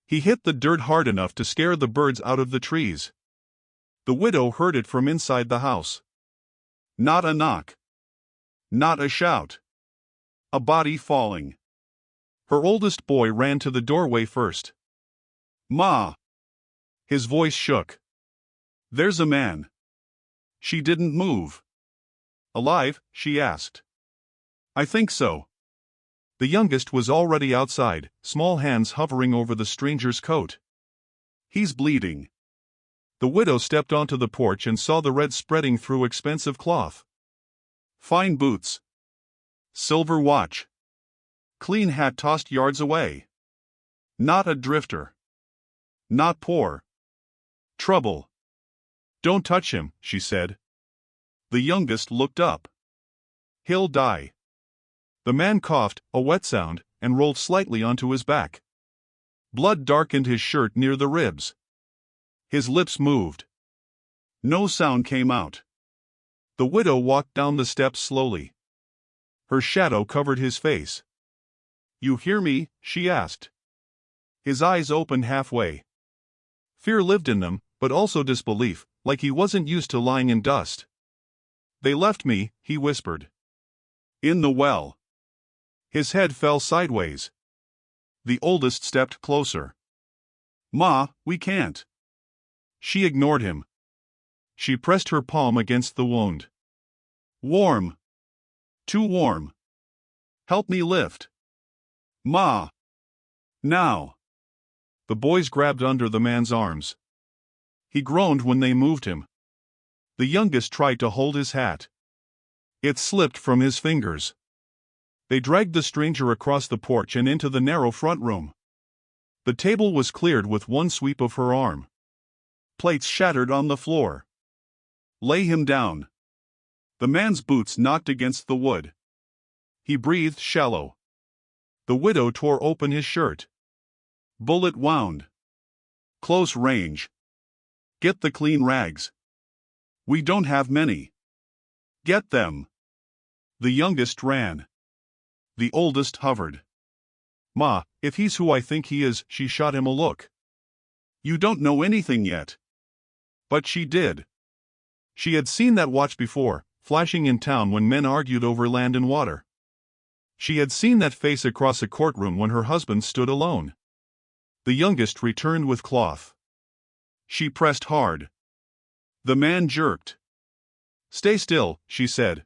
He hit the dirt hard enough to scare the birds out of the trees. The widow heard it from inside the house. Not a knock. Not a shout. A body falling. Her oldest boy ran to the doorway first. "Ma!" His voice shook. "There's a man." She didn't move. "Alive?" she asked. "I think so." The youngest was already outside, small hands hovering over the stranger's coat. "He's bleeding." The widow stepped onto the porch and saw the red spreading through expensive cloth. Fine boots. Silver watch. Clean hat tossed yards away. Not a drifter. Not poor. Trouble. "Don't touch him," she said. The youngest looked up. "He'll die." The man coughed, a wet sound, and rolled slightly onto his back. Blood darkened his shirt near the ribs. His lips moved. No sound came out. The widow walked down the steps slowly. Her shadow covered his face. "You hear me?" she asked. His eyes opened halfway. Fear lived in them, but also disbelief, like he wasn't used to lying in dust. "They left me," he whispered. "In the well." His head fell sideways. The oldest stepped closer. "Ma, we can't." She ignored him. She pressed her palm against the wound. "Warm. Too warm. Help me lift." "Ma." "Now." The boys grabbed under the man's arms. He groaned when they moved him. The youngest tried to hold his hat. It slipped from his fingers. They dragged the stranger across the porch and into the narrow front room. The table was cleared with one sweep of her arm. Plates shattered on the floor. "Lay him down." The man's boots knocked against the wood. He breathed shallow. The widow tore open his shirt. Bullet wound. "Close range. Get the clean rags." "We don't have many." "Get them." The youngest ran. The oldest hovered. "Ma, if he's who I think he is," she shot him a look. "You don't know anything yet." But she did. She had seen that watch before, flashing in town when men argued over land and water. She had seen that face across a courtroom when her husband stood alone. The youngest returned with cloth. She pressed hard. The man jerked. "Stay still," she said.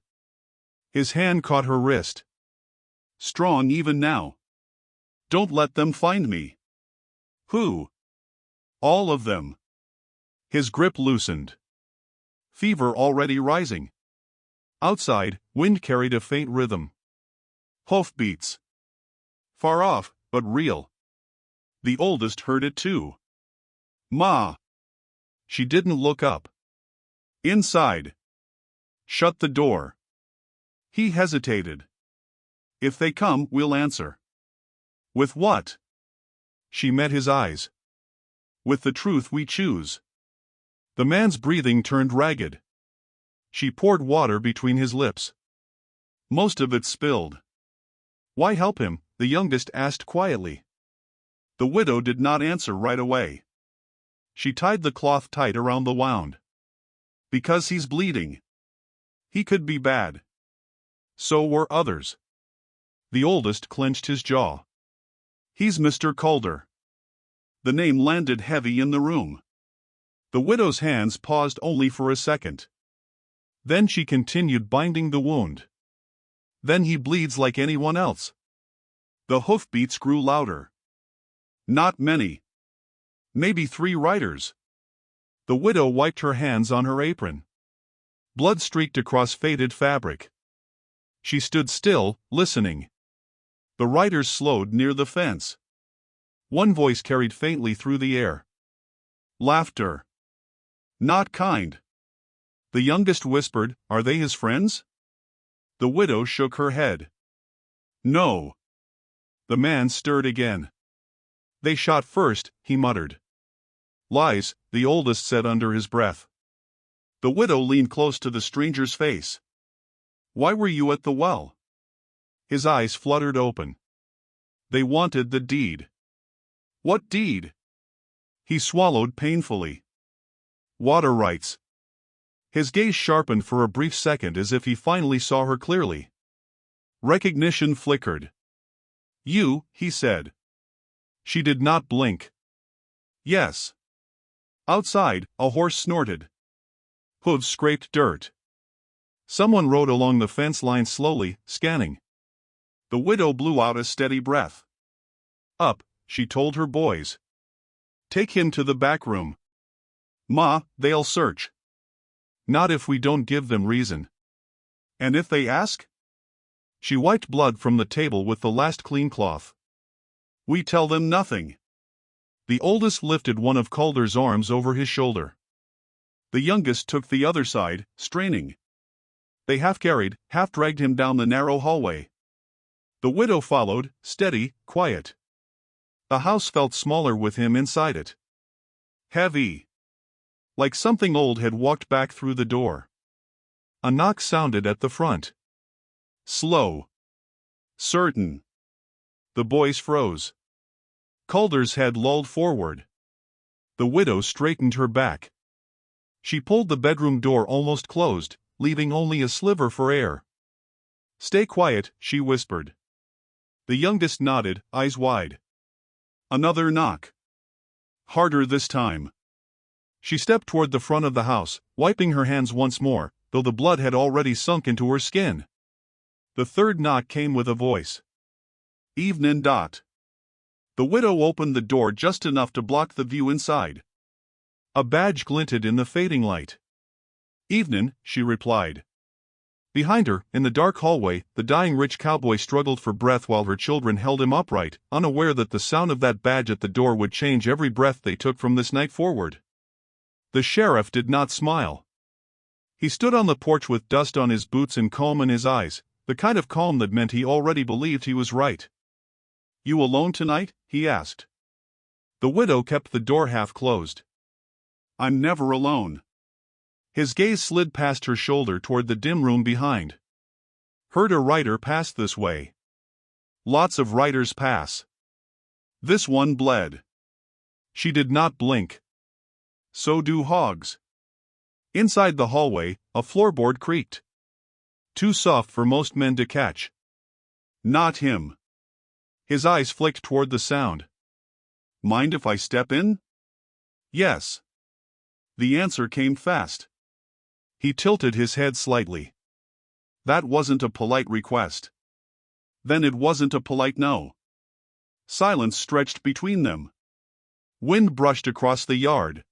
His hand caught her wrist. "Strong even now. Don't let them find me." "Who?" "All of them." His grip loosened. Fever already rising. Outside, wind carried a faint rhythm. Hoofbeats. Far off, but real. The oldest heard it too. "Ma." She didn't look up. "Inside." "Shut the door." He hesitated. "If they come, we'll answer." "With what?" She met his eyes. "With the truth we choose." The man's breathing turned ragged. She poured water between his lips. Most of it spilled. "Why help him?" the youngest asked quietly. The widow did not answer right away. She tied the cloth tight around the wound. "Because he's bleeding. He could be bad. So were others." The oldest clenched his jaw. "He's Mr. Calder." The name landed heavy in the room. The widow's hands paused only for a second. Then she continued binding the wound. "Then he bleeds like anyone else." The hoofbeats grew louder. "Not many. Maybe 3 riders." The widow wiped her hands on her apron. Blood streaked across faded fabric. She stood still, listening. The riders slowed near the fence. One voice carried faintly through the air. Laughter. "Not kind." The youngest whispered, "Are they his friends?" The widow shook her head. "No." The man stirred again. "They shot first," he muttered. "Lies," the oldest said under his breath. The widow leaned close to the stranger's face. "Why were you at the well?" His eyes fluttered open. "They wanted the deed." What deed? He swallowed painfully. Water rights. His gaze sharpened for a brief second as if he finally saw her clearly. Recognition flickered. You, he said. She did not blink. Yes. Outside, a horse snorted. Hooves scraped dirt. Someone rode along the fence line slowly, scanning. The widow blew out a steady breath. Up, she told her boys. Take him to the back room. Ma, they'll search. Not if we don't give them reason. And if they ask? She wiped blood from the table with the last clean cloth. We tell them nothing. The oldest lifted one of Calder's arms over his shoulder. The youngest took the other side, straining. They half carried, half dragged him down the narrow hallway. The widow followed, steady, quiet. The house felt smaller with him inside it. Heavy. Like something old had walked back through the door. A knock sounded at the front. Slow. Certain. The boys froze. Calder's head lolled forward. The widow straightened her back. She pulled the bedroom door almost closed, leaving only a sliver for air. Stay quiet, she whispered. The youngest nodded, eyes wide. Another knock. Harder this time. She stepped toward the front of the house, wiping her hands once more, though the blood had already sunk into her skin. The third knock came with a voice. Evenin' Dot. The widow opened the door just enough to block the view inside. A badge glinted in the fading light. Evenin', she replied. Behind her, in the dark hallway, the dying rich cowboy struggled for breath while her children held him upright, unaware that the sound of that badge at the door would change every breath they took from this night forward. The sheriff did not smile. He stood on the porch with dust on his boots and calm in his eyes, the kind of calm that meant he already believed he was right. You alone tonight? He asked. The widow kept the door half closed. I'm never alone. His gaze slid past her shoulder toward the dim room behind. Heard a writer pass this way. Lots of writers pass. This one bled. She did not blink. So do hogs. Inside the hallway, a floorboard creaked. Too soft for most men to catch. Not him. His eyes flicked toward the sound. Mind if I step in? Yes. The answer came fast. He tilted his head slightly. That wasn't a polite request. Then it wasn't a polite no. Silence stretched between them. Wind brushed across the yard.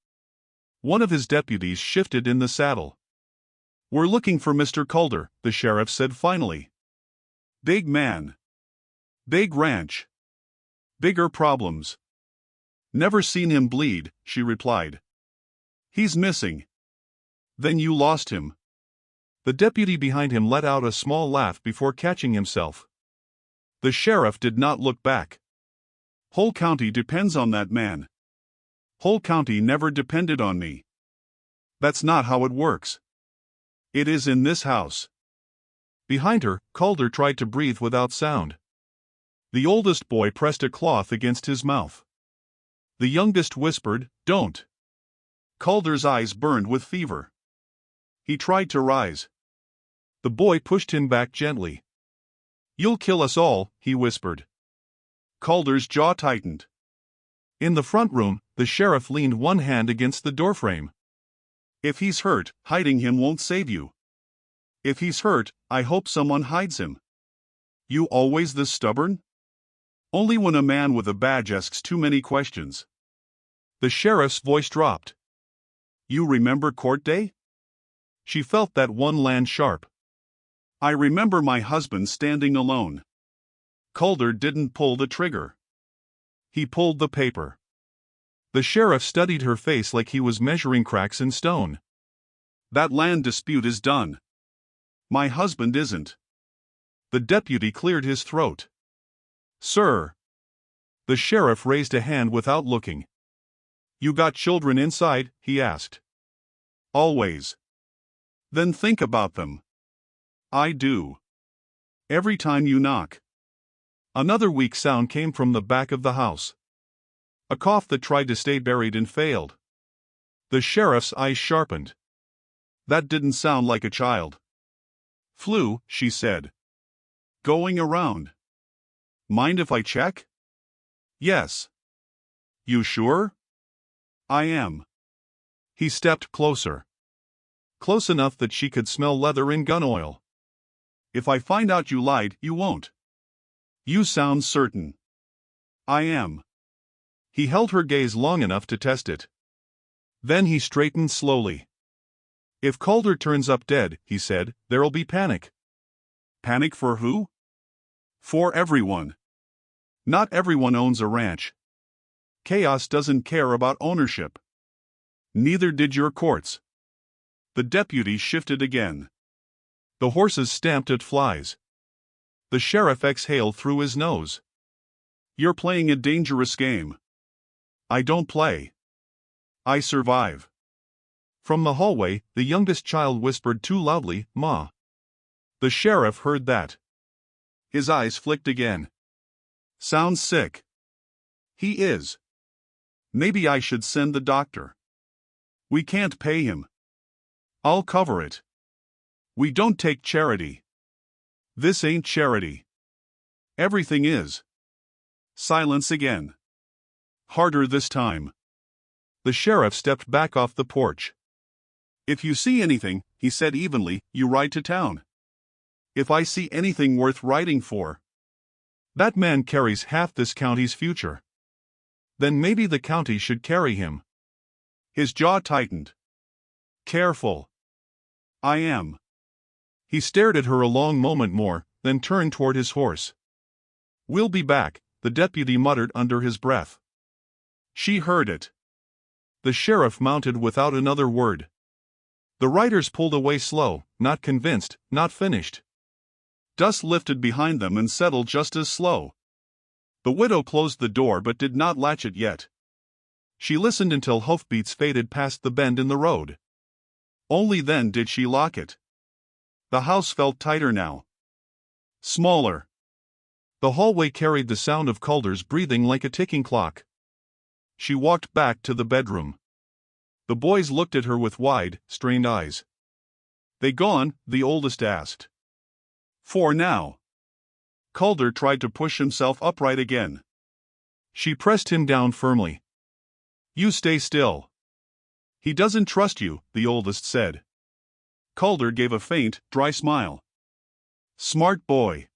One of his deputies shifted in the saddle. We're looking for Mr. Calder, the sheriff said finally. Big man. Big ranch. Bigger problems. Never seen him bleed, she replied. He's missing. Then you lost him. The deputy behind him let out a small laugh before catching himself. The sheriff did not look back. Whole county depends on that man. Whole county never depended on me. That's not how it works. It is in this house. Behind her, Calder tried to breathe without sound. The oldest boy pressed a cloth against his mouth. The youngest whispered, "Don't." Calder's eyes burned with fever. He tried to rise. The boy pushed him back gently. "You'll kill us all," he whispered. Calder's jaw tightened. In the front room, the sheriff leaned one hand against the doorframe. If he's hurt, hiding him won't save you. If he's hurt, I hope someone hides him. You always this stubborn? Only when a man with a badge asks too many questions. The sheriff's voice dropped. You remember court day? She felt that one land sharp. I remember my husband standing alone. Calder didn't pull the trigger. He pulled the paper. The sheriff studied her face like he was measuring cracks in stone. That land dispute is done. My husband isn't. The deputy cleared his throat. Sir. The sheriff raised a hand without looking. You got children inside? He asked. Always. Then think about them. I do. Every time you knock. Another weak sound came from the back of the house. A cough that tried to stay buried and failed. The sheriff's eyes sharpened. That didn't sound like a child. Flu, she said. Going around. Mind if I check? Yes. You sure? I am. He stepped closer. Close enough that she could smell leather and gun oil. If I find out you lied, you won't. You sound certain. I am. He held her gaze long enough to test it. Then he straightened slowly. If Calder turns up dead, he said, there'll be panic. Panic for who? For everyone. Not everyone owns a ranch. Chaos doesn't care about ownership. Neither did your courts. The deputy shifted again. The horses stamped at flies. The sheriff exhaled through his nose. You're playing a dangerous game. I don't play. I survive. From the hallway, the youngest child whispered too loudly, Ma. The sheriff heard that. His eyes flicked again. Sounds sick. He is. Maybe I should send the doctor. We can't pay him. I'll cover it. We don't take charity. This ain't charity. Everything is. Silence again. Harder this time. The sheriff stepped back off the porch. If you see anything, he said evenly, you ride to town. If I see anything worth riding for. That man carries half this county's future. Then maybe the county should carry him. His jaw tightened. Careful. I am. He stared at her a long moment more, then turned toward his horse. We'll be back, the deputy muttered under his breath. She heard it. The sheriff mounted without another word. The riders pulled away slow, not convinced, not finished. Dust lifted behind them and settled just as slow. The widow closed the door but did not latch it yet. She listened until hoofbeats faded past the bend in the road. Only then did she lock it. The house felt tighter now. Smaller. The hallway carried the sound of Calder's breathing like a ticking clock. She walked back to the bedroom. The boys looked at her with wide, strained eyes. They gone? The oldest asked. For now. Calder tried to push himself upright again. She pressed him down firmly. You stay still. He doesn't trust you, the oldest said. Calder gave a faint, dry smile. Smart boy.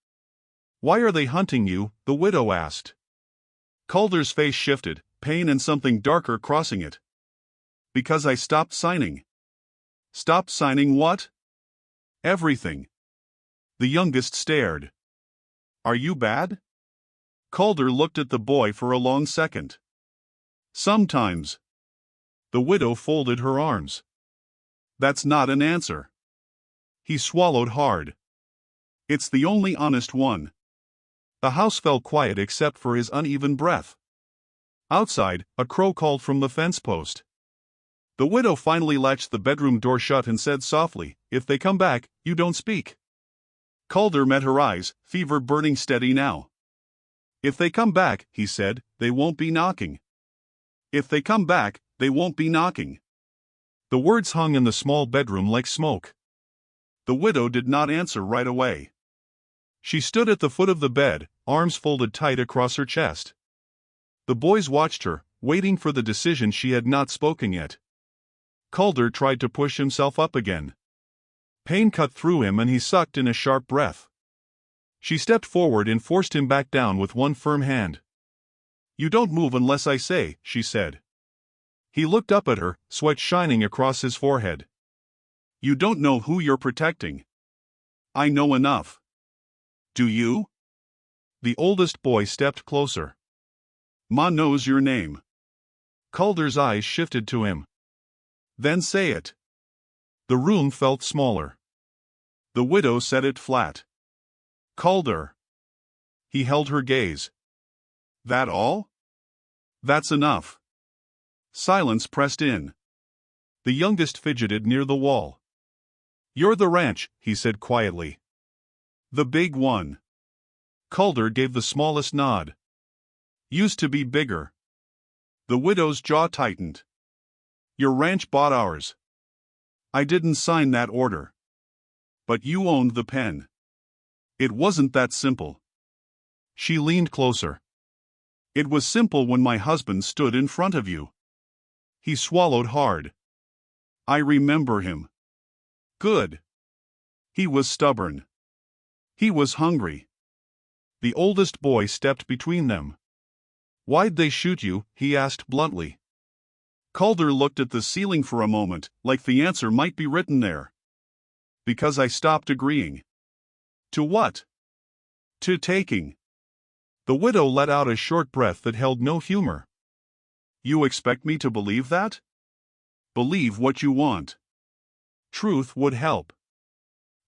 Why are they hunting you? The widow asked. Calder's face shifted, pain and something darker crossing it. Because I stopped signing. Stopped signing what? Everything. The youngest stared. Are you bad? Calder looked at the boy for a long second. Sometimes. The widow folded her arms. That's not an answer. He swallowed hard. It's the only honest one. The house fell quiet except for his uneven breath. Outside, a crow called from the fence post. The widow finally latched the bedroom door shut and said softly, If they come back, you don't speak. Calder met her eyes, fever burning steady now. If they come back, he said, they won't be knocking. If they come back, they won't be knocking. The words hung in the small bedroom like smoke. The widow did not answer right away. She stood at the foot of the bed, arms folded tight across her chest. The boys watched her, waiting for the decision she had not spoken yet. Calder tried to push himself up again. Pain cut through him and he sucked in a sharp breath. She stepped forward and forced him back down with one firm hand. You don't move unless I say, she said. He looked up at her, sweat shining across his forehead. You don't know who you're protecting. I know enough. Do you? The oldest boy stepped closer. Ma knows your name. Calder's eyes shifted to him. Then say it. The room felt smaller. The widow said it flat. Calder. He held her gaze. That all? That's enough. Silence pressed in. The youngest fidgeted near the wall. You're the ranch, he said quietly. The big one. Calder gave the smallest nod. Used to be bigger. The widow's jaw tightened. Your ranch bought ours. I didn't sign that order. But you owned the pen. It wasn't that simple. She leaned closer. It was simple when my husband stood in front of you. He swallowed hard. I remember him. Good. He was stubborn. He was hungry. The oldest boy stepped between them. Why'd they shoot you? He asked bluntly. Calder looked at the ceiling for a moment, like the answer might be written there. Because I stopped agreeing. To what? To taking. The widow let out a short breath that held no humor. You expect me to believe that? Believe what you want. Truth would help.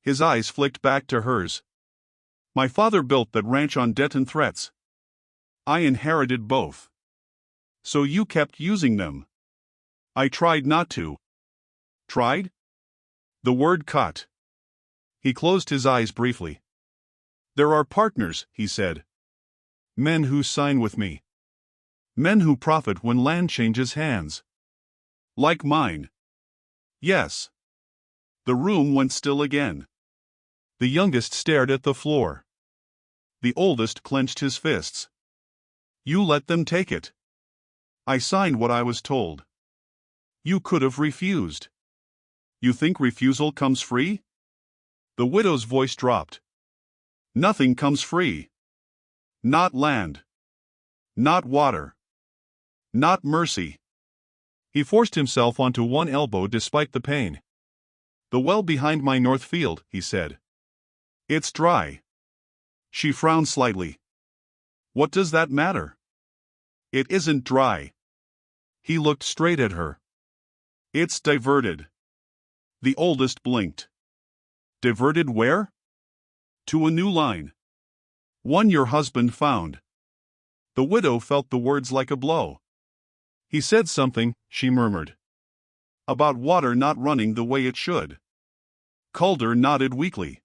His eyes flicked back to hers. My father built that ranch on debt and threats. I inherited both. So you kept using them. I tried not to. Tried? The word cut. He closed his eyes briefly. There are partners, he said. Men who sign with me. Men who profit when land changes hands. Like mine. Yes. The room went still again. The youngest stared at the floor. The oldest clenched his fists. You let them take it. I signed what I was told. You could have refused. You think refusal comes free? The widow's voice dropped. Nothing comes free. Not land. Not water. Not mercy. He forced himself onto one elbow despite the pain. The well behind my north field, he said. It's dry. She frowned slightly. What does that matter? It isn't dry. He looked straight at her. It's diverted. The oldest blinked. Diverted where? To a new line. One your husband found. The widow felt the words like a blow. He said something, she murmured. About water not running the way it should. Calder nodded weakly.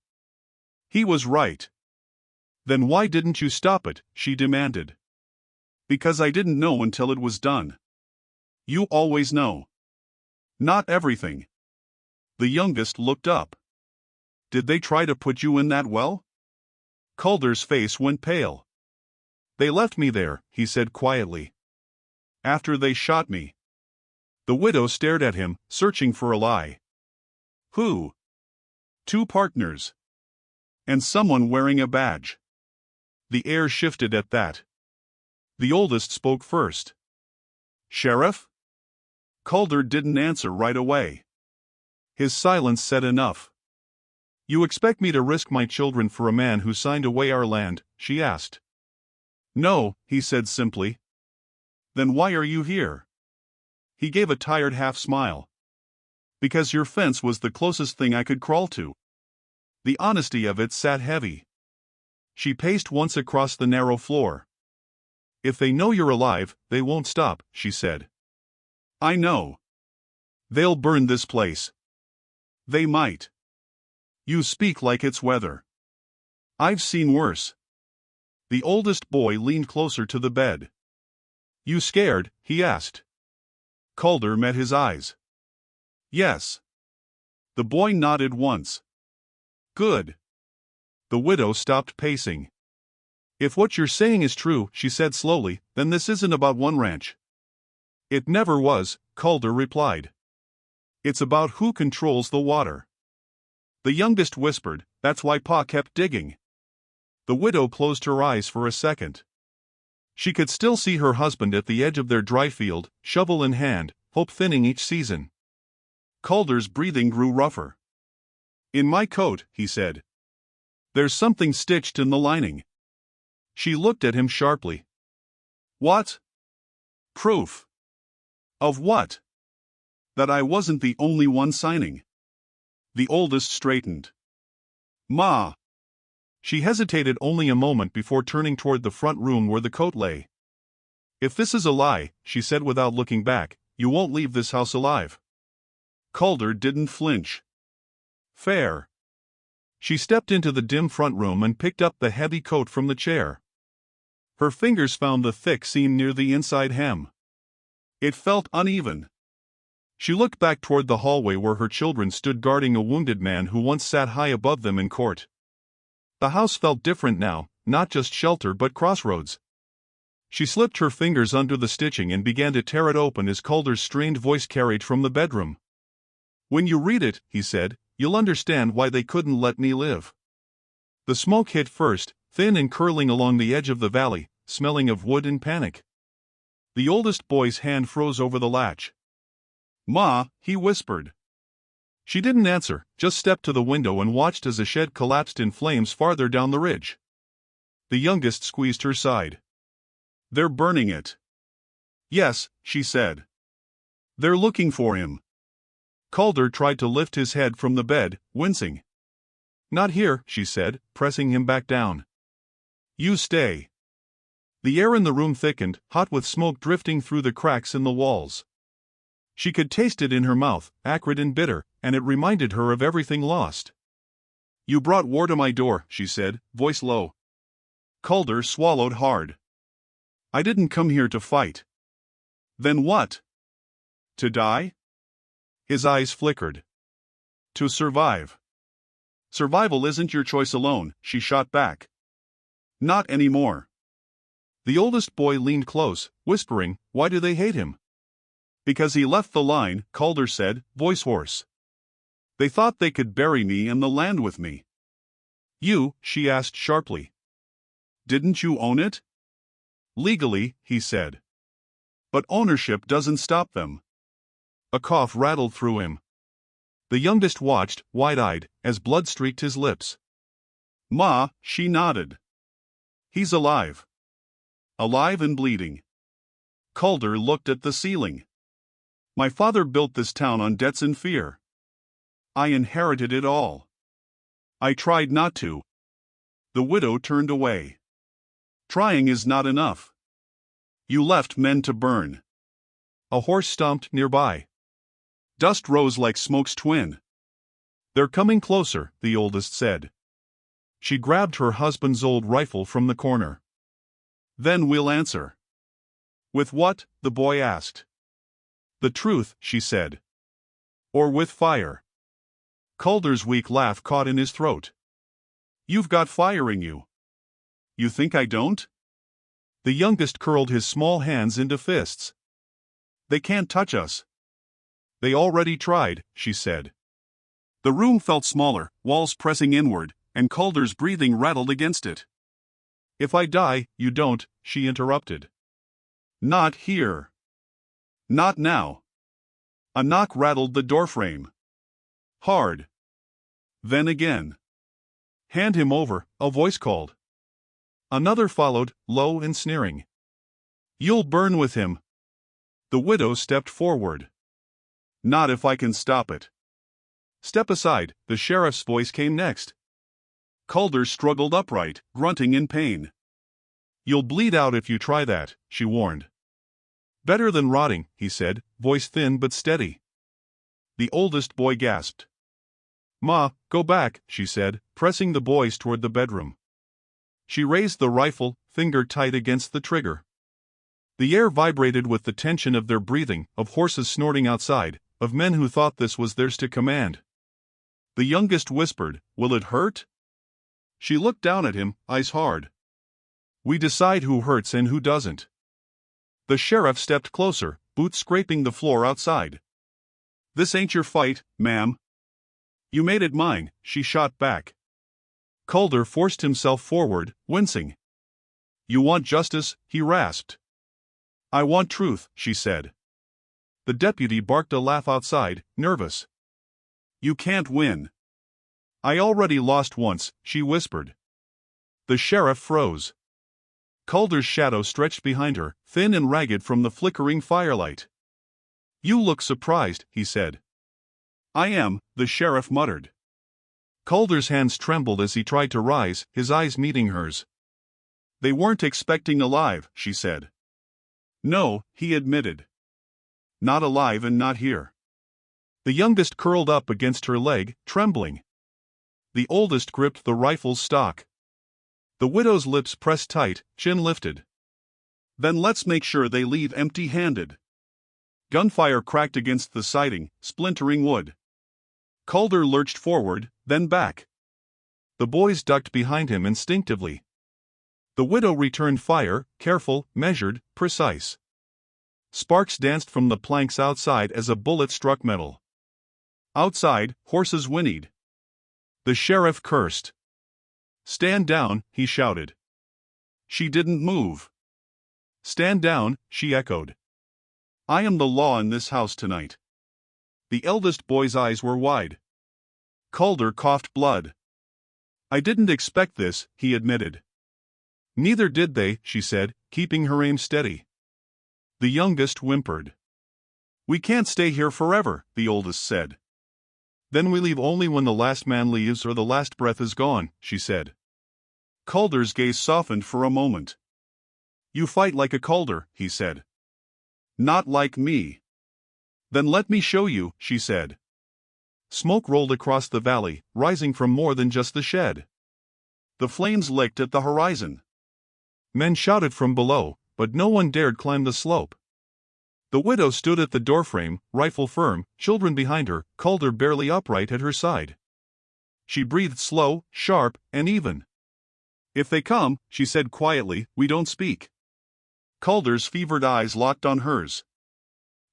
He was right. Then why didn't you stop it? She demanded. Because I didn't know until it was done. You always know. Not everything. The youngest looked up. Did they try to put you in that well? Calder's face went pale. They left me there, he said quietly. After they shot me. The widow stared at him, searching for a lie. Who? 2 partners. And someone wearing a badge. The air shifted at that. The oldest spoke first. Sheriff? Calder didn't answer right away. His silence said enough. You expect me to risk my children for a man who signed away our land? She asked. No, he said simply. Then why are you here? He gave a tired half-smile. Because your fence was the closest thing I could crawl to. The honesty of it sat heavy. She paced once across the narrow floor. If they know you're alive, they won't stop, she said. I know. They'll burn this place. They might. You speak like it's weather. I've seen worse. The oldest boy leaned closer to the bed. You scared? He asked. Calder met his eyes. Yes. The boy nodded once. Good. The widow stopped pacing. If what you're saying is true, she said slowly, then this isn't about one ranch. It never was, Calder replied. It's about who controls the water. The youngest whispered, that's why Pa kept digging. The widow closed her eyes for a second. She could still see her husband at the edge of their dry field, shovel in hand, hope thinning each season. Calder's breathing grew rougher. In my coat, he said. There's something stitched in the lining. She looked at him sharply. What? Proof. Of what? That I wasn't the only one signing. The oldest straightened. Ma. She hesitated only a moment before turning toward the front room where the coat lay. If this is a lie, she said without looking back, you won't leave this house alive. Calder didn't flinch. Fair. She stepped into the dim front room and picked up the heavy coat from the chair. Her fingers found the thick seam near the inside hem. It felt uneven. She looked back toward the hallway where her children stood guarding a wounded man who once sat high above them in court. The house felt different now, not just shelter but crossroads. She slipped her fingers under the stitching and began to tear it open as Calder's strained voice carried from the bedroom. "When you read it," he said, "you'll understand why they couldn't let me live." The smoke hit first, thin and curling along the edge of the valley, smelling of wood and panic. The oldest boy's hand froze over the latch. "Ma," he whispered. She didn't answer, just stepped to the window and watched as a shed collapsed in flames farther down the ridge. The youngest squeezed her side. "They're burning it." "Yes," she said. "They're looking for him." Calder tried to lift his head from the bed, wincing. "Not here," she said, pressing him back down. "You stay." The air in the room thickened, hot with smoke drifting through the cracks in the walls. She could taste it in her mouth, acrid and bitter, and it reminded her of everything lost. "You brought war to my door," she said, voice low. Calder swallowed hard. "I didn't come here to fight." "Then what?" "To die?" His eyes flickered. "To survive." "Survival isn't your choice alone," she shot back. "Not anymore." The oldest boy leaned close, whispering, "Why do they hate him?" "Because he left the line," Calder said, voice hoarse. "They thought they could bury me and the land with me." "You?" she asked sharply. "Didn't you own it?" "Legally," he said. "But ownership doesn't stop them." A cough rattled through him. The youngest watched, wide-eyed, as blood streaked his lips. "Ma," she nodded. "He's alive." "Alive and bleeding." Calder looked at the ceiling. "My father built this town on debts and fear. I inherited it all. I tried not to." The widow turned away. "Trying is not enough. You left men to burn." A horse stomped nearby. Dust rose like smoke's twin. "They're coming closer," the oldest said. She grabbed her husband's old rifle from the corner. "Then we'll answer." "With what?" the boy asked. "The truth," she said. "Or with fire." Calder's weak laugh caught in his throat. "You've got fire in you." "You think I don't?" The youngest curled his small hands into fists. "They can't touch us." "They already tried," she said. The room felt smaller, walls pressing inward, and Calder's breathing rattled against it. "If I die, you don't," she interrupted. "Not here. Not now." A knock rattled the doorframe. Hard. Then again. "Hand him over," a voice called. Another followed, low and sneering. "You'll burn with him." The widow stepped forward. "Not if I can stop it." "Step aside," the sheriff's voice came next. Calder struggled upright, grunting in pain. "You'll bleed out if you try that," she warned. "Better than rotting," he said, voice thin but steady. The oldest boy gasped. "Ma, go back," she said, pressing the boys toward the bedroom. She raised the rifle, finger tight against the trigger. The air vibrated with the tension of their breathing, of horses snorting outside, of men who thought this was theirs to command. The youngest whispered, "Will it hurt?" She looked down at him, eyes hard. "We decide who hurts and who doesn't." The sheriff stepped closer, boots scraping the floor outside. "This ain't your fight, ma'am." "You made it mine," she shot back. Calder forced himself forward, wincing. "You want justice?" he rasped. "I want truth," she said. The deputy barked a laugh outside, nervous. "You can't win." "I already lost once," she whispered. The sheriff froze. Calder's shadow stretched behind her, thin and ragged from the flickering firelight. "You look surprised," he said. "I am," the sheriff muttered. Calder's hands trembled as he tried to rise, his eyes meeting hers. "They weren't expecting alive," she said. "No," he admitted. "Not alive and not here." The youngest curled up against her leg, trembling. The oldest gripped the rifle's stock. The widow's lips pressed tight, chin lifted. "Then let's make sure they leave empty-handed." Gunfire cracked against the siding, splintering wood. Calder lurched forward, then back. The boys ducked behind him instinctively. The widow returned fire, careful, measured, precise. Sparks danced from the planks outside as a bullet struck metal. Outside, horses whinnied. The sheriff cursed. "Stand down," he shouted. She didn't move. "Stand down," she echoed. "I am the law in this house tonight." The eldest boy's eyes were wide. Calder coughed blood. "I didn't expect this," he admitted. "Neither did they," she said, keeping her aim steady. The youngest whimpered. "We can't stay here forever," the oldest said. "Then we leave only when the last man leaves or the last breath is gone," she said. Calder's gaze softened for a moment. "You fight like a Calder," he said. "Not like me." "Then let me show you," she said. Smoke rolled across the valley, rising from more than just the shed. The flames licked at the horizon. Men shouted from below, but no one dared climb the slope. The widow stood at the doorframe, rifle firm, children behind her, Calder barely upright at her side. She breathed slow, sharp, and even. "If they come," she said quietly, "we don't speak." Calder's fevered eyes locked on hers.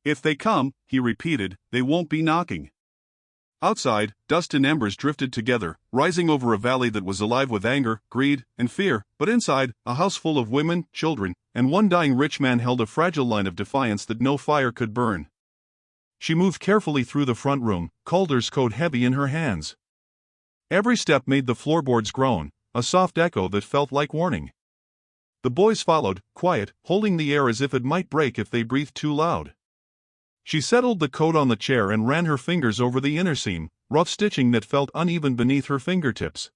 "If they come," he repeated, "they won't be knocking." Outside, dust and embers drifted together, rising over a valley that was alive with anger, greed, and fear, but inside, a house full of women, children, and one dying rich man held a fragile line of defiance that no fire could burn. She moved carefully through the front room, Calder's coat heavy in her hands. Every step made the floorboards groan, a soft echo that felt like warning. The boys followed, quiet, holding the air as if it might break if they breathed too loud. She settled the coat on the chair and ran her fingers over the inner seam, rough stitching that felt uneven beneath her fingertips.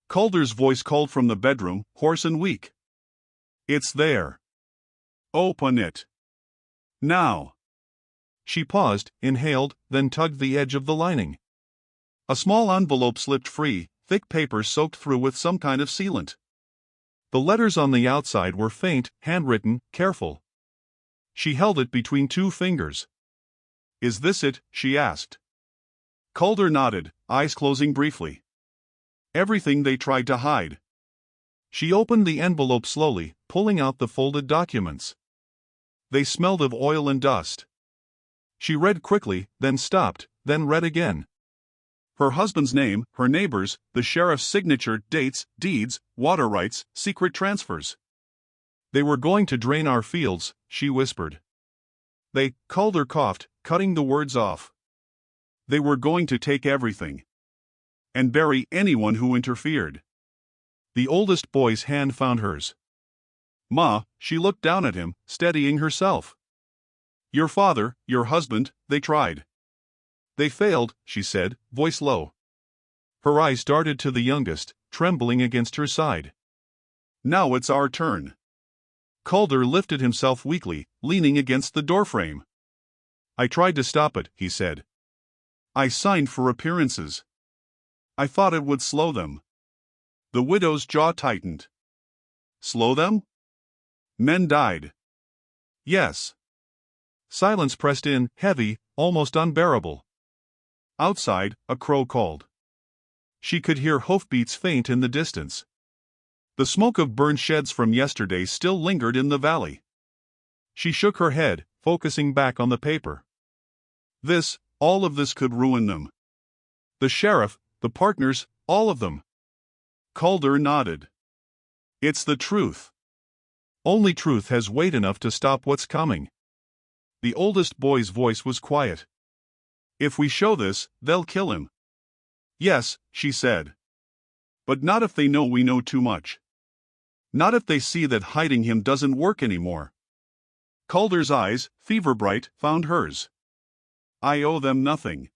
Calder's voice called from the bedroom, hoarse and weak. "It's there. Open it. Now." She paused, inhaled, then tugged the edge of the lining. A small envelope slipped free, thick paper soaked through with some kind of sealant. The letters on the outside were faint, handwritten, careful. She held it between two fingers. "Is this it?" she asked. Calder nodded, eyes closing briefly. "Everything they tried to hide." She opened the envelope slowly, pulling out the folded documents. They smelled of oil and dust. She read quickly, then stopped, then read again. Her husband's name, her neighbors, the sheriff's signature, dates, deeds, water rights, secret transfers. "They were going to drain our fields," she whispered. Calder coughed, cutting the words off. "They were going to take everything. And bury anyone who interfered." The oldest boy's hand found hers. "Ma," she looked down at him, steadying herself. "Your father, your husband, they tried." "They failed," she said, voice low. Her eyes darted to the youngest, trembling against her side. "Now it's our turn." Calder lifted himself weakly, leaning against the doorframe. "I tried to stop it," he said. "I signed for appearances. I thought it would slow them." The widow's jaw tightened. "Slow them? Men died." "Yes." Silence pressed in, heavy, almost unbearable. Outside, a crow called. She could hear hoofbeats faint in the distance. The smoke of burned sheds from yesterday still lingered in the valley. She shook her head, focusing back on the paper. All of this could ruin them. The sheriff, the partners, all of them. Calder nodded. "It's the truth. Only truth has weight enough to stop what's coming." The oldest boy's voice was quiet. "If we show this, they'll kill him." "Yes," she said. "But not if they know we know too much. Not if they see that hiding him doesn't work anymore." Calder's eyes, fever bright, found hers. "I owe them nothing.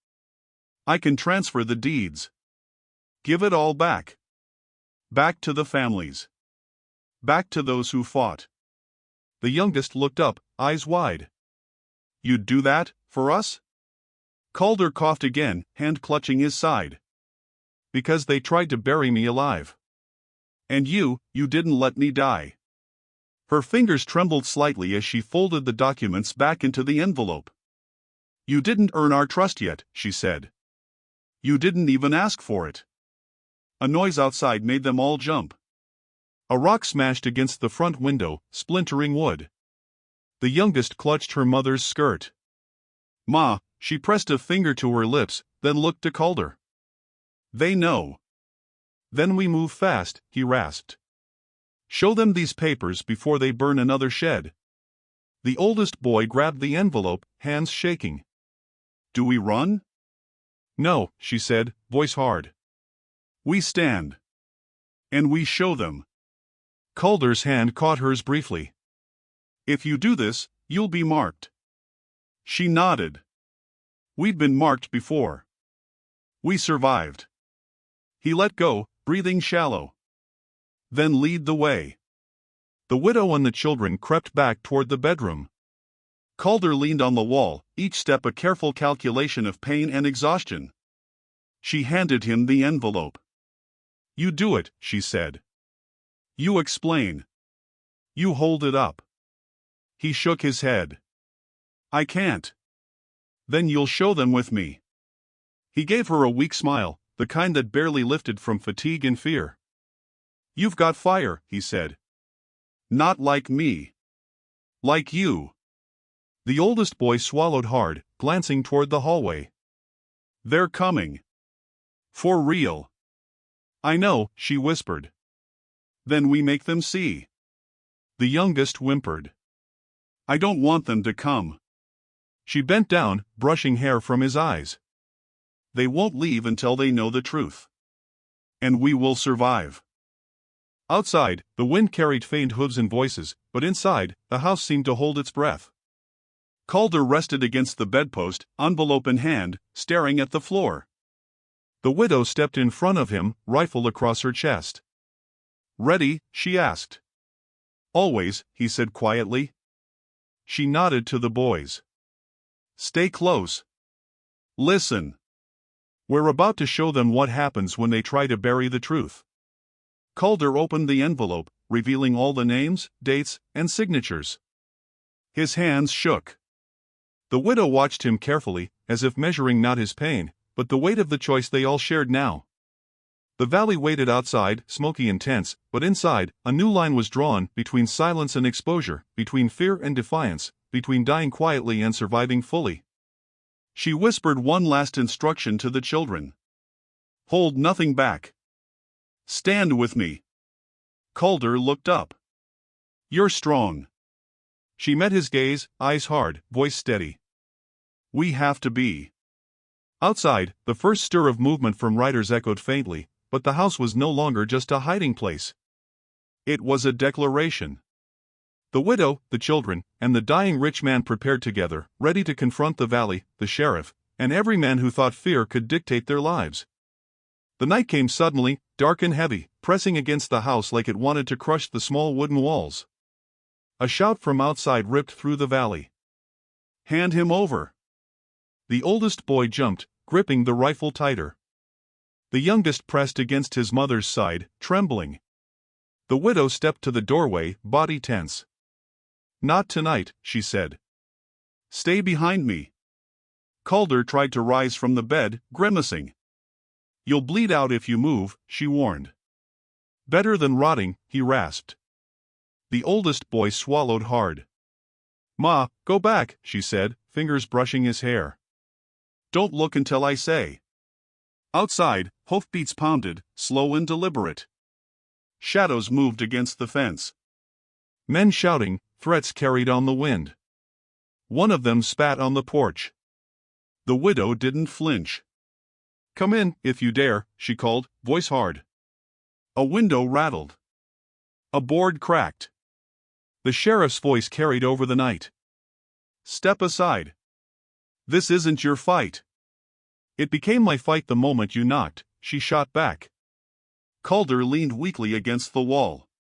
I can transfer the deeds. Give it all back. Back to the families. Back to those who fought." The youngest looked up, eyes wide. "You'd do that, for us?" Calder coughed again, hand clutching his side. "Because they tried to bury me alive. And you didn't let me die." Her fingers trembled slightly as she folded the documents back into the envelope. "You didn't earn our trust yet," she said. "You didn't even ask for it." A noise outside made them all jump. A rock smashed against the front window, splintering wood. The youngest clutched her mother's skirt. "Ma," she pressed a finger to her lips, then looked to Calder. "They know." "Then we move fast," he rasped. "Show them these papers before they burn another shed." The oldest boy grabbed the envelope, hands shaking. "Do we run?" "No," she said, voice hard. "We stand. And we show them." Calder's hand caught hers briefly. "If you do this, you'll be marked." She nodded. "We'd been marked before. We survived." He let go, breathing shallow. "Then lead the way." The widow and the children crept back toward the bedroom. Calder leaned on the wall, each step a careful calculation of pain and exhaustion. She handed him the envelope. "You do it," she said. "You explain. You hold it up." He shook his head. "I can't." "Then you'll show them with me." He gave her a weak smile, the kind that barely lifted from fatigue and fear. "You've got fire," he said. "Not like me. Like you." The oldest boy swallowed hard, glancing toward the hallway. "They're coming. For real." "I know," she whispered. "Then we make them see." The youngest whimpered. "I don't want them to come." She bent down, brushing hair from his eyes. "They won't leave until they know the truth. And we will survive." Outside, the wind carried faint hooves and voices, but inside, the house seemed to hold its breath. Calder rested against the bedpost, envelope in hand, staring at the floor. The widow stepped in front of him, rifle across her chest. "Ready?" she asked. "Always," he said quietly. She nodded to the boys. "Stay close. Listen. We're about to show them what happens when they try to bury the truth." Calder opened the envelope, revealing all the names, dates, and signatures. His hands shook. The widow watched him carefully, as if measuring not his pain, but the weight of the choice they all shared now. The valley waited outside, smoky and tense, but inside, a new line was drawn, between silence and exposure, between fear and defiance, between dying quietly and surviving fully. She whispered one last instruction to the children. "Hold nothing back. Stand with me." Calder looked up. "You're strong." She met his gaze, eyes hard, voice steady. "We have to be." Outside, the first stir of movement from riders echoed faintly, but the house was no longer just a hiding place. It was a declaration. The widow, the children, and the dying rich man prepared together, ready to confront the valley, the sheriff, and every man who thought fear could dictate their lives. The night came suddenly, dark and heavy, pressing against the house like it wanted to crush the small wooden walls. A shout from outside ripped through the valley. "Hand him over." The oldest boy jumped, gripping the rifle tighter. The youngest pressed against his mother's side, trembling. The widow stepped to the doorway, body tense. "Not tonight," she said. "Stay behind me." Calder tried to rise from the bed, grimacing. "You'll bleed out if you move," she warned. "Better than rotting," he rasped. The oldest boy swallowed hard. "Ma, go back," she said, fingers brushing his hair. "Don't look until I say." Outside, hoofbeats pounded, slow and deliberate. Shadows moved against the fence. Men shouting, threats carried on the wind. One of them spat on the porch. The widow didn't flinch. "Come in, if you dare," she called, voice hard. A window rattled. A board cracked. The sheriff's voice carried over the night. "Step aside. This isn't your fight." "It became my fight the moment you knocked," she shot back. Calder leaned weakly against the wall.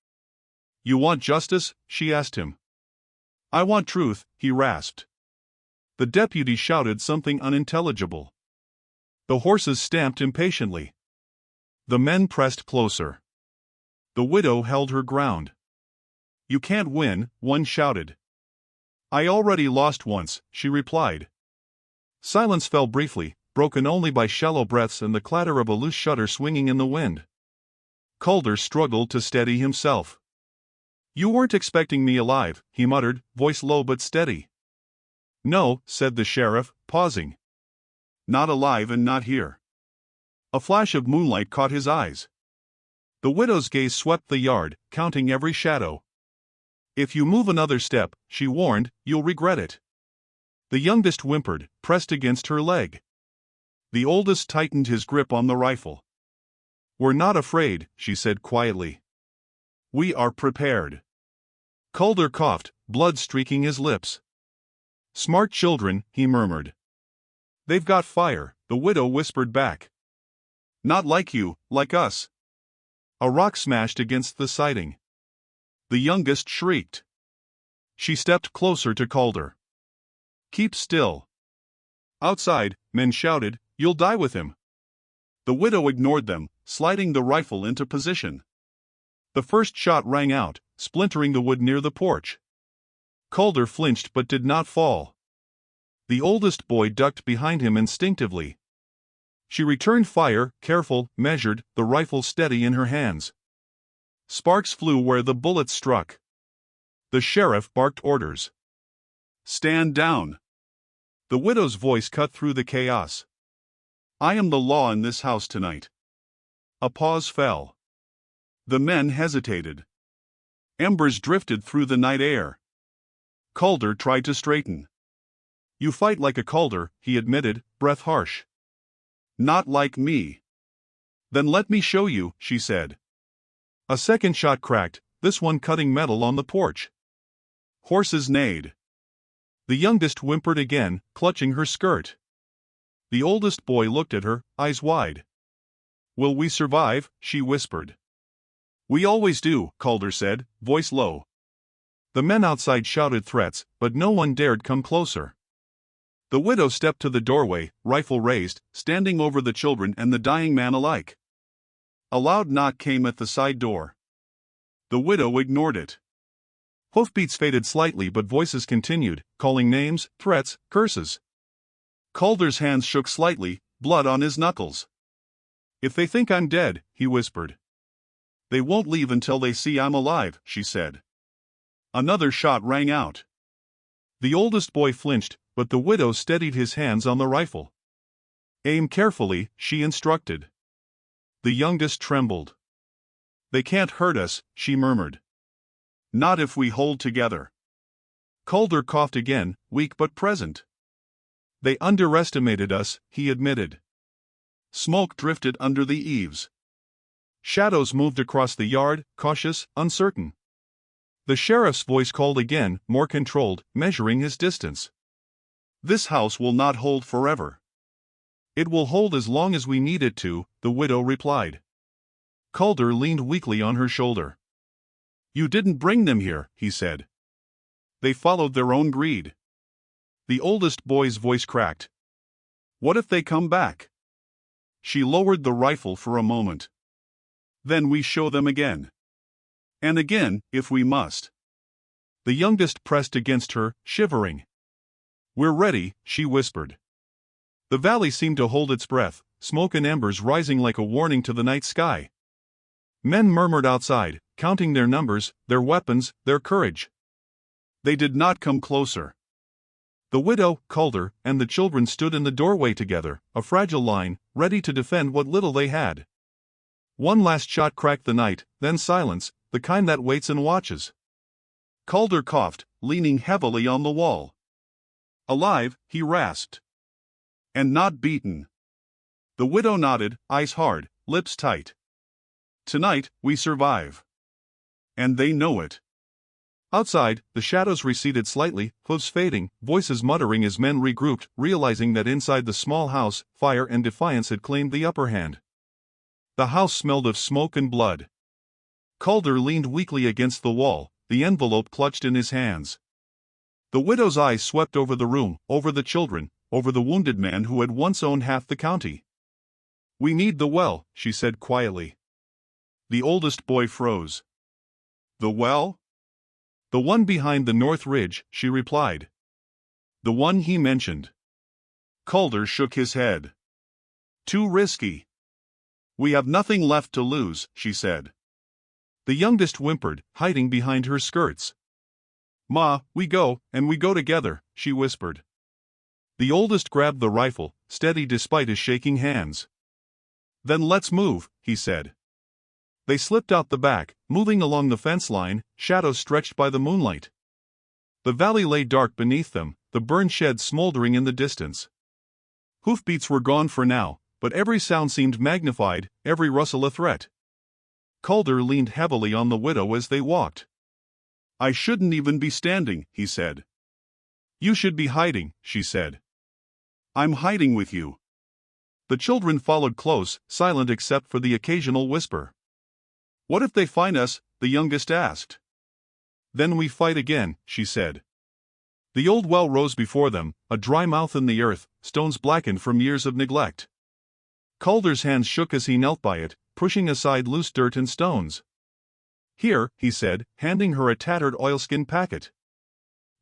"You want justice?" she asked him. "I want truth," he rasped. The deputy shouted something unintelligible. The horses stamped impatiently. The men pressed closer. The widow held her ground. You can't win, one shouted. I already lost once, she replied. Silence fell briefly, broken only by shallow breaths and the clatter of a loose shutter swinging in the wind. Calder struggled to steady himself. You weren't expecting me alive, he muttered, voice low but steady. No, said the sheriff, pausing. Not alive and not here. A flash of moonlight caught his eyes. The widow's gaze swept the yard, counting every shadow. If you move another step, she warned, you'll regret it. The youngest whimpered, pressed against her leg. The oldest tightened his grip on the rifle. We're not afraid, she said quietly. We are prepared. Calder coughed, blood streaking his lips. Smart children, he murmured. They've got fire, the widow whispered back. Not like you, like us. A rock smashed against the siding. The youngest shrieked. She stepped closer to Calder. Keep still. Outside, men shouted, You'll die with him. The widow ignored them, sliding the rifle into position. The first shot rang out, splintering the wood near the porch. Calder flinched but did not fall. The oldest boy ducked behind him instinctively. She returned fire, careful, measured, the rifle steady in her hands. Sparks flew where the bullets struck. The sheriff barked orders. Stand down. The widow's voice cut through the chaos. I am the law in this house tonight. A pause fell. The men hesitated. Embers drifted through the night air. Calder tried to straighten. You fight like a Calder, he admitted, breath harsh. Not like me. Then let me show you, she said. A second shot cracked, this one cutting metal on the porch. Horses neighed. The youngest whimpered again, clutching her skirt. The oldest boy looked at her, eyes wide. Will we survive? She whispered. We always do, Calder said, voice low. The men outside shouted threats, but no one dared come closer. The widow stepped to the doorway, rifle raised, standing over the children and the dying man alike. A loud knock came at the side door. The widow ignored it. Hoofbeats faded slightly but voices continued, calling names, threats, curses. Calder's hands shook slightly, blood on his knuckles. If they think I'm dead, he whispered. They won't leave until they see I'm alive, she said. Another shot rang out. The oldest boy flinched, but the widow steadied his hands on the rifle. Aim carefully, she instructed. The youngest trembled. They can't hurt us, she murmured. Not if we hold together. Calder coughed again, weak but present. They underestimated us, he admitted. Smoke drifted under the eaves. Shadows moved across the yard, cautious, uncertain. The sheriff's voice called again, more controlled, measuring his distance. This house will not hold forever. It will hold as long as we need it to, the widow replied. Calder leaned weakly on her shoulder. You didn't bring them here, he said. They followed their own greed. The oldest boy's voice cracked. What if they come back? She lowered the rifle for a moment. Then we show them again. And again, if we must. The youngest pressed against her, shivering. We're ready, she whispered. The valley seemed to hold its breath, smoke and embers rising like a warning to the night sky. Men murmured outside, counting their numbers, their weapons, their courage. They did not come closer. The widow, Calder, and the children stood in the doorway together, a fragile line, ready to defend what little they had. One last shot cracked the night, then silence, the kind that waits and watches. Calder coughed, leaning heavily on the wall. Alive, he rasped. And not beaten. The widow nodded, eyes hard, lips tight. Tonight, we survive. And they know it. Outside, the shadows receded slightly, hooves fading, voices muttering as men regrouped, realizing that inside the small house, fire and defiance had claimed the upper hand. The house smelled of smoke and blood. Calder leaned weakly against the wall, the envelope clutched in his hands. The widow's eyes swept over the room, over the children, over the wounded man who had once owned half the county. We need the well, she said quietly. The oldest boy froze. The well? The one behind the north ridge, she replied. The one he mentioned. Calder shook his head. Too risky. We have nothing left to lose, she said. The youngest whimpered, hiding behind her skirts. Ma, we go, and we go together, she whispered. The oldest grabbed the rifle, steady despite his shaking hands. Then let's move, he said. They slipped out the back, moving along the fence line, shadows stretched by the moonlight. The valley lay dark beneath them, the burned shed smoldering in the distance. Hoofbeats were gone for now, but every sound seemed magnified, every rustle a threat. Calder leaned heavily on the widow as they walked. I shouldn't even be standing, he said. You should be hiding, she said. I'm hiding with you. The children followed close, silent except for the occasional whisper. What if they find us? The youngest asked. Then we fight again, she said. The old well rose before them, a dry mouth in the earth, stones blackened from years of neglect. Calder's hands shook as he knelt by it, pushing aside loose dirt and stones. Here, he said, handing her a tattered oilskin packet.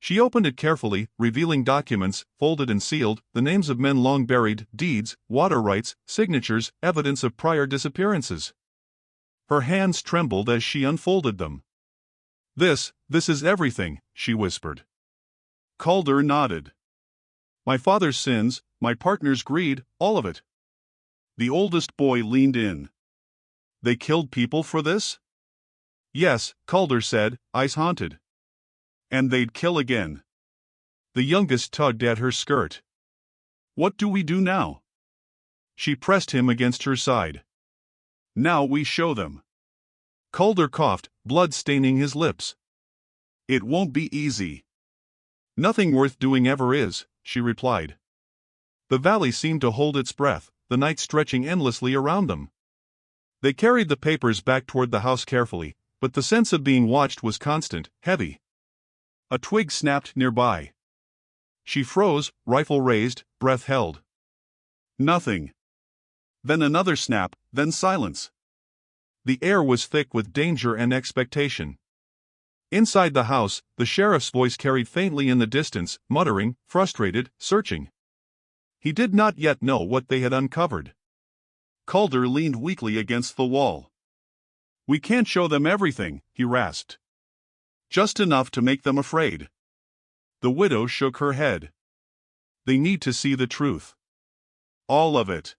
She opened it carefully, revealing documents, folded and sealed, the names of men long buried, deeds, water rights, signatures, evidence of prior disappearances. Her hands trembled as she unfolded them. This is everything, she whispered. Calder nodded. My father's sins, my partner's greed, all of it. The oldest boy leaned in. They killed people for this? Yes, Calder said, eyes haunted. And they'd kill again. The youngest tugged at her skirt. What do we do now? She pressed him against her side. Now we show them. Calder coughed, blood staining his lips. It won't be easy. Nothing worth doing ever is, she replied. The valley seemed to hold its breath, the night stretching endlessly around them. They carried the papers back toward the house carefully, but the sense of being watched was constant, heavy. A twig snapped nearby. She froze, rifle raised, breath held. Nothing. Then another snap, then silence. The air was thick with danger and expectation. Inside the house, the sheriff's voice carried faintly in the distance, muttering, frustrated, searching. He did not yet know what they had uncovered. Calder leaned weakly against the wall. We can't show them everything, he rasped. Just enough to make them afraid. The widow shook her head. They need to see the truth. All of it.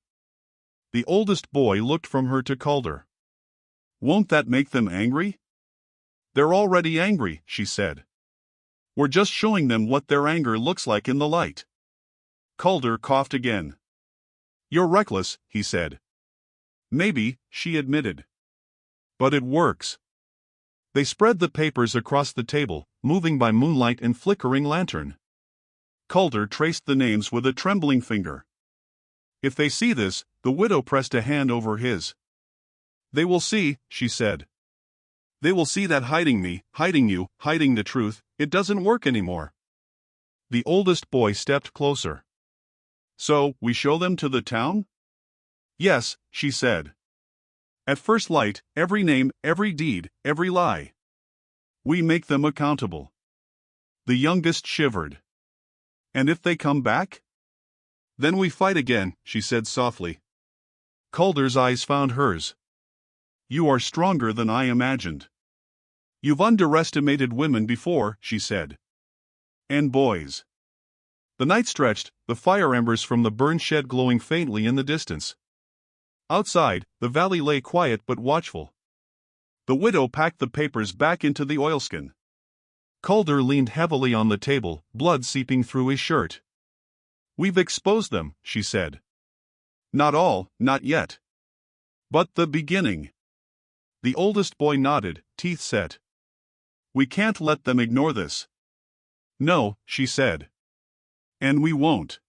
The oldest boy looked from her to Calder. Won't that make them angry? They're already angry, she said. We're just showing them what their anger looks like in the light. Calder coughed again. You're reckless, he said. Maybe, she admitted. But it works. They spread the papers across the table, moving by moonlight and flickering lantern. Calder traced the names with a trembling finger. If they see this, the widow pressed a hand over his. They will see, she said. They will see that hiding me, hiding you, hiding the truth, it doesn't work anymore. The oldest boy stepped closer. So, we show them to the town? Yes, she said. At first light, every name, every deed, every lie. We make them accountable. The youngest shivered. And if they come back? Then we fight again, she said softly. Calder's eyes found hers. You are stronger than I imagined. You've underestimated women before, she said. And boys. The night stretched, the fire embers from the burned shed glowing faintly in the distance. Outside, the valley lay quiet but watchful. The widow packed the papers back into the oilskin. Calder leaned heavily on the table, blood seeping through his shirt. We've exposed them, she said. Not all, not yet. But the beginning. The oldest boy nodded, teeth set. We can't let them ignore this. No, she said. And we won't.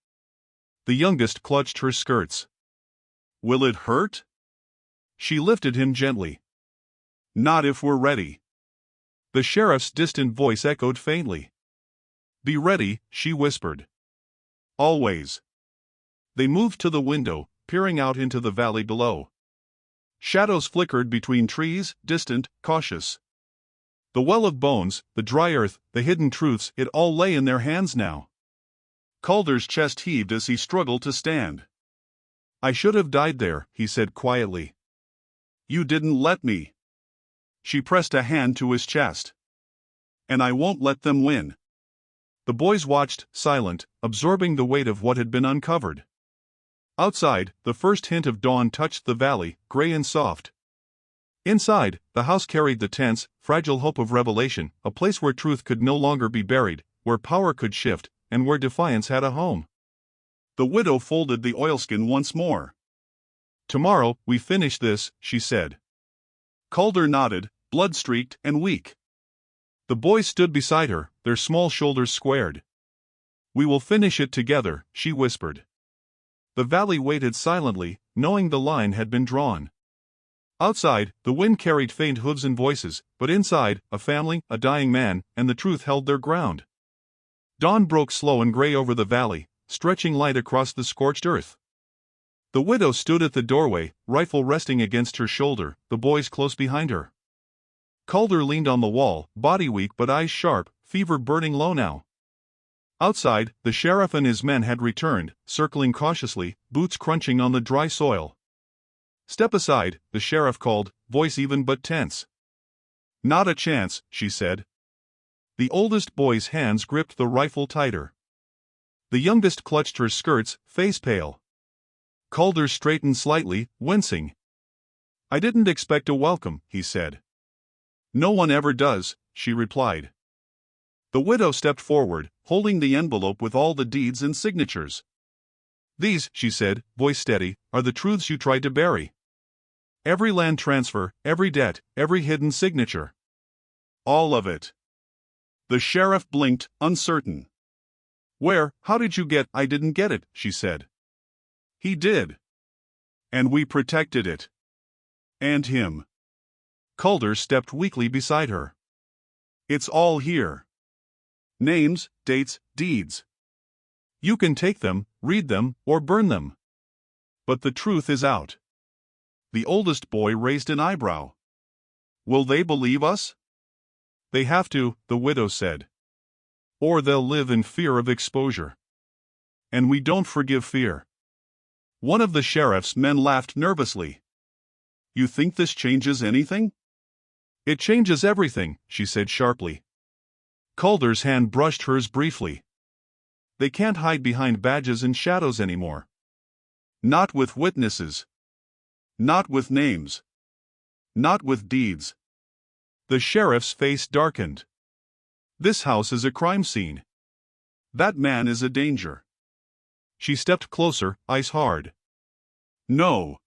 The youngest clutched her skirts. Will it hurt? She lifted him gently. Not if we're ready. The sheriff's distant voice echoed faintly. Be ready, she whispered. Always. They moved to the window, peering out into the valley below. Shadows flickered between trees, distant, cautious. The well of bones, the dry earth, the hidden truths, it all lay in their hands now. Calder's chest heaved as he struggled to stand. "I should have died there," he said quietly. "You didn't let me." She pressed a hand to his chest. "And I won't let them win." The boys watched, silent, absorbing the weight of what had been uncovered. Outside, the first hint of dawn touched the valley, gray and soft. Inside, the house carried the tense, fragile hope of revelation, a place where truth could no longer be buried, where power could shift, and where defiance had a home. The widow folded the oilskin once more. "Tomorrow, we finish this," she said. Calder nodded, blood-streaked and weak. The boys stood beside her, their small shoulders squared. "We will finish it together," she whispered. The valley waited silently, knowing the line had been drawn. Outside, the wind carried faint hooves and voices, but inside, a family, a dying man, and the truth held their ground. Dawn broke slow and gray over the valley, stretching light across the scorched earth. The widow stood at the doorway, rifle resting against her shoulder, the boys close behind her. Calder leaned on the wall, body weak but eyes sharp, fever burning low now. Outside, the sheriff and his men had returned, circling cautiously, boots crunching on the dry soil. "Step aside," the sheriff called, voice even but tense. "Not a chance," she said. The oldest boy's hands gripped the rifle tighter. The youngest clutched her skirts, face pale. Calder straightened slightly, wincing. "I didn't expect a welcome," he said. "No one ever does," she replied. The widow stepped forward, holding the envelope with all the deeds and signatures. "These," she said, voice steady, "are the truths you tried to bury. Every land transfer, every debt, every hidden signature. All of it." The sheriff blinked, uncertain. "Where, how did you get—" "I didn't get it," she said. "He did. And we protected it. And him." Calder stepped weakly beside her. "It's all here. Names, dates, deeds. You can take them, read them, or burn them. But the truth is out." The oldest boy raised an eyebrow. "Will they believe us?" "They have to," the widow said. "Or they'll live in fear of exposure. And we don't forgive fear." One of the sheriff's men laughed nervously. "You think this changes anything?" "It changes everything," she said sharply. Calder's hand brushed hers briefly. "They can't hide behind badges and shadows anymore. Not with witnesses. Not with names. Not with deeds." The sheriff's face darkened. "This house is a crime scene. That man is a danger." She stepped closer, ice hard. "No.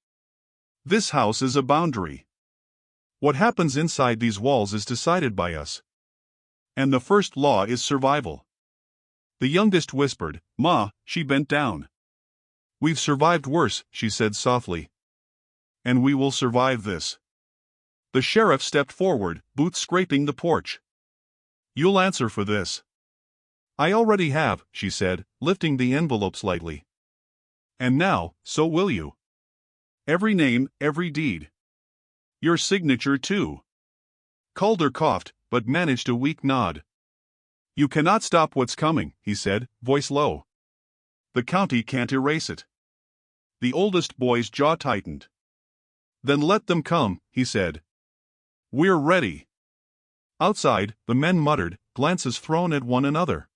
This house is a boundary. What happens inside these walls is decided by us. And the first law is survival." The youngest whispered, "Ma," she bent down. "We've survived worse," she said softly. "And we will survive this." The sheriff stepped forward, boots scraping the porch. "You'll answer for this." "I already have," she said, lifting the envelope slightly. "And now, so will you. Every name, every deed. Your signature too." Calder coughed, but managed a weak nod. "You cannot stop what's coming," he said, voice low. "The county can't erase it." The oldest boy's jaw tightened. "Then let them come," he said. "We're ready." Outside, the men muttered, glances thrown at one another.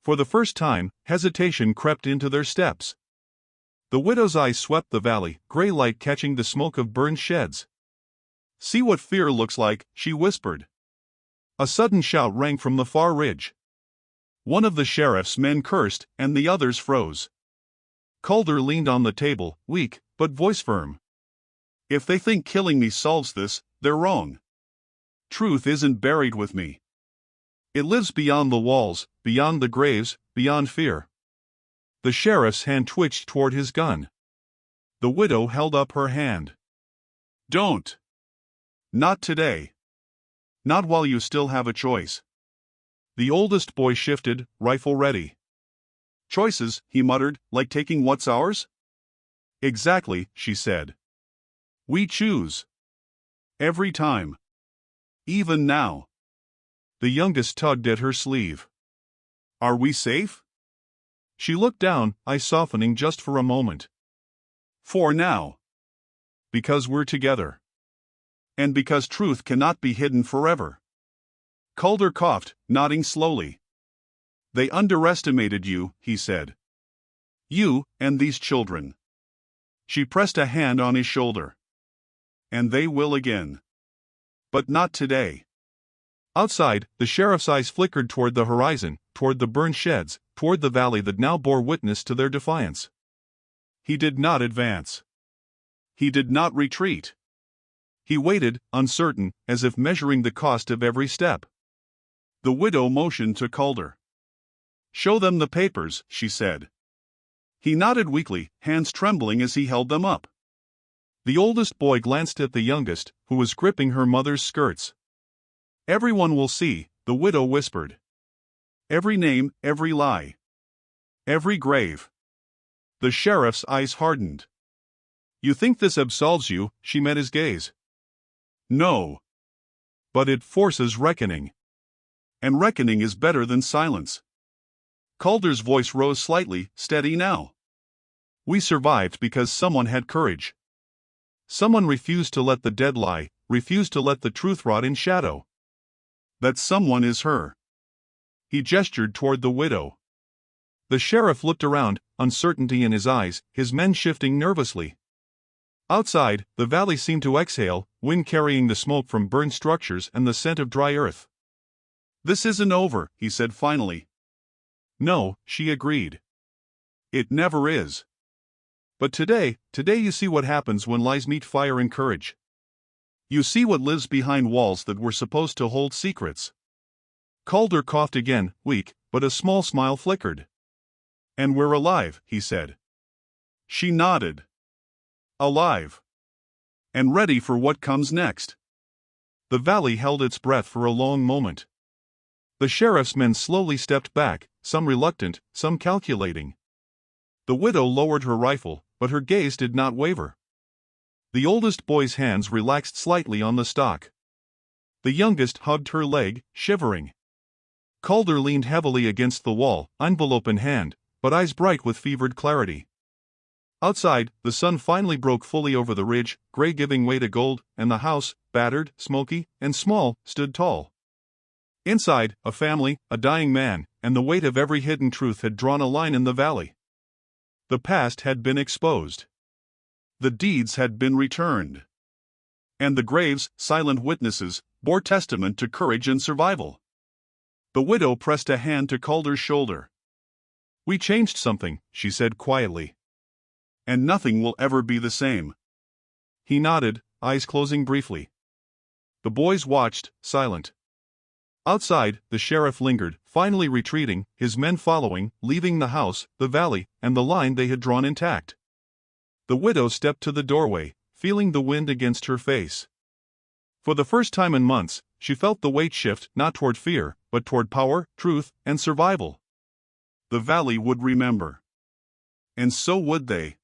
For the first time, hesitation crept into their steps. The widow's eyes swept the valley, gray light catching the smoke of burned sheds. "See what fear looks like," she whispered. A sudden shout rang from the far ridge. One of the sheriff's men cursed, and the others froze. Calder leaned on the table, weak, but voice firm. "If they think killing me solves this, they're wrong. Truth isn't buried with me. It lives beyond the walls, beyond the graves, beyond fear." The sheriff's hand twitched toward his gun. The widow held up her hand. "Don't. Not today. Not while you still have a choice." The oldest boy shifted, rifle ready. "Choices," he muttered, "like taking what's ours?" "Exactly," she said. "We choose. Every time. Even now." The youngest tugged at her sleeve. Are we safe? She looked down, eyes softening just for a moment. For now. Because we're together. And because truth cannot be hidden forever. Calder coughed, nodding slowly. They underestimated you, he said. You, and these children. She pressed a hand on his shoulder. And they will again. But not today. Outside, the sheriff's eyes flickered toward the horizon, toward the burned sheds, toward the valley that now bore witness to their defiance. He did not advance. He did not retreat. He waited, uncertain, as if measuring the cost of every step. The widow motioned to Calder. Show them the papers, she said. He nodded weakly, hands trembling as he held them up. The oldest boy glanced at the youngest, who was gripping her mother's skirts. Everyone will see, the widow whispered. Every name, every lie. Every grave. The sheriff's eyes hardened. You think this absolves you? She met his gaze. No. But it forces reckoning. And reckoning is better than silence. Calder's voice rose slightly, steady now. We survived because someone had courage. Someone refused to let the dead lie, refused to let the truth rot in shadow. That someone is her. He gestured toward the widow. The sheriff looked around, uncertainty in his eyes, his men shifting nervously. Outside, the valley seemed to exhale, wind carrying the smoke from burned structures and the scent of dry earth. This isn't over, he said finally. No, she agreed. It never is. But today you see what happens when lies meet fire and courage. You see what lives behind walls that were supposed to hold secrets. Calder coughed again, weak, but a small smile flickered. And we're alive, he said. She nodded. Alive. And ready for what comes next. The valley held its breath for a long moment. The sheriff's men slowly stepped back, some reluctant, some calculating. The widow lowered her rifle, but her gaze did not waver. The oldest boy's hands relaxed slightly on the stock. The youngest hugged her leg, shivering. Calder leaned heavily against the wall, envelope in hand, but eyes bright with fevered clarity. Outside, the sun finally broke fully over the ridge, gray giving way to gold, and the house, battered, smoky, and small, stood tall. Inside, a family, a dying man, and the weight of every hidden truth had drawn a line in the valley. The past had been exposed. The deeds had been returned. And the graves, silent witnesses, bore testament to courage and survival. The widow pressed a hand to Calder's shoulder. We changed something, she said quietly. And nothing will ever be the same. He nodded, eyes closing briefly. The boys watched, silent. Outside, the sheriff lingered, finally retreating, his men following, leaving the house, the valley, and the line they had drawn intact. The widow stepped to the doorway, feeling the wind against her face. For the first time in months, she felt the weight shift not toward fear, but toward power, truth, and survival. The valley would remember. And so would they.